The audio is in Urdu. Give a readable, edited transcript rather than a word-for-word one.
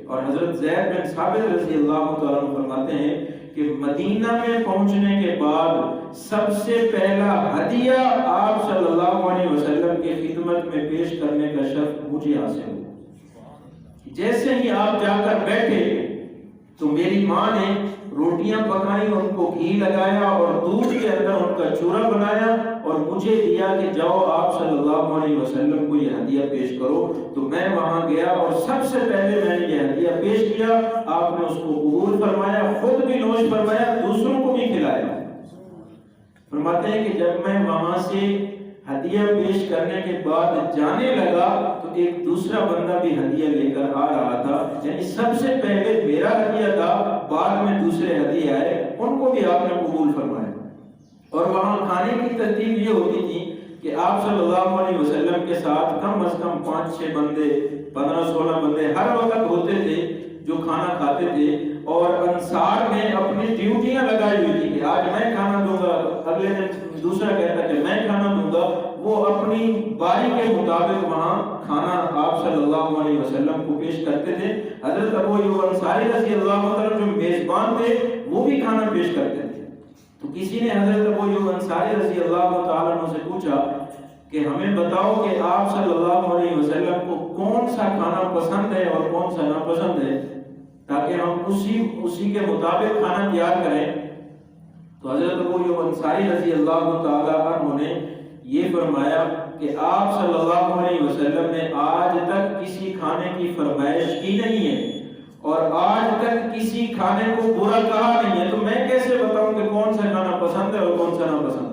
اور حضرت زید بن ثابت رضی اللہ تعالیٰ عنہ فرماتے ہیں کہ مدینہ میں پہنچنے کے بعد سب سے پہلا ہدیہ آپ صلی اللہ علیہ وسلم کی خدمت میں پیش کرنے کا شرف مجھے حاصل ہوا۔ جیسے ہی آپ جا کر بیٹھے تو میری ماں نے روٹیاں پکائیں، ان کو گھی لگایا اور دودھ کے اندر ان کا چورا بنایا اور مجھے دیا کہ جاؤ آپ صلی اللہ علیہ وسلم کو یہ ہدیہ پیش کرو۔ تو میں وہاں گیا اور سب سے پہلے میں نے یہ ہدیہ پیش کیا، آپ نے اس کو قبول فرمایا، خود بھی نوش فرمایا، دوسروں کو بھی کھلایا۔ فرماتے ہیں کہ جب میں وہاں سے ہدیہ پیش کرنے کے بعد جانے لگا تو ایک دوسرا بندہ بھی ہدیہ لے کر آ رہا تھا، یعنی سب سے پہلے میرا ہدیہ تھا، بعد میں دوسرے ہدیہ آئے، ان کو بھی آپ نے قبول فرمایا۔ اور وہاں کھانے کی ترتیب یہ ہوتی تھی کہ آپ صلی اللہ علیہ وسلم کے ساتھ کم از کم 5-6 بندے، 15-16 بندے ہر وقت ہوتے تھے جو کھانا کھاتے تھے، اور انصار نے اپنی ڈیوٹیاں لگائی ہوئی تھی کہ آج میں کھانا دوں گا، اگلے دن دوسرا کہتا کہ میں کھانا دوں گا۔ وہ اپنی باری کے مطابق وہاں کھانا آپ صلی اللہ علیہ وسلم کو پیش کرتے تھے۔ حضرت ابو ایوب انصاری رضی اللہ عنہ جو میزبان تھے وہ بھی کھانا پیش کرتے تھے۔ تو کسی نے حضرت ابو ایوب انصاری رضی اللہ تعالیٰ عنہ سے پوچھا کہ ہمیں بتاؤ کہ آپ صلی اللہ علیہ وسلم کو کون سا کھانا پسند ہے اور کون سا ناپسند ہے، تاکہ ہم اسی کے مطابق کھانا تیار کریں۔ تو حضرت ابو ایوب انصاری رضی اللہ تعالیٰ عنہ نے یہ فرمایا کہ آپ صلی اللہ علیہ وسلم نے آج تک کسی کھانے کی فرمائش کی نہیں ہے اور آج تک کسی کھانے کو برا کہا نہیں ہے، تو میں کیسے بتاؤں کہ کون سا کھانا پسند ہے اور کون سا ناپسند ہے۔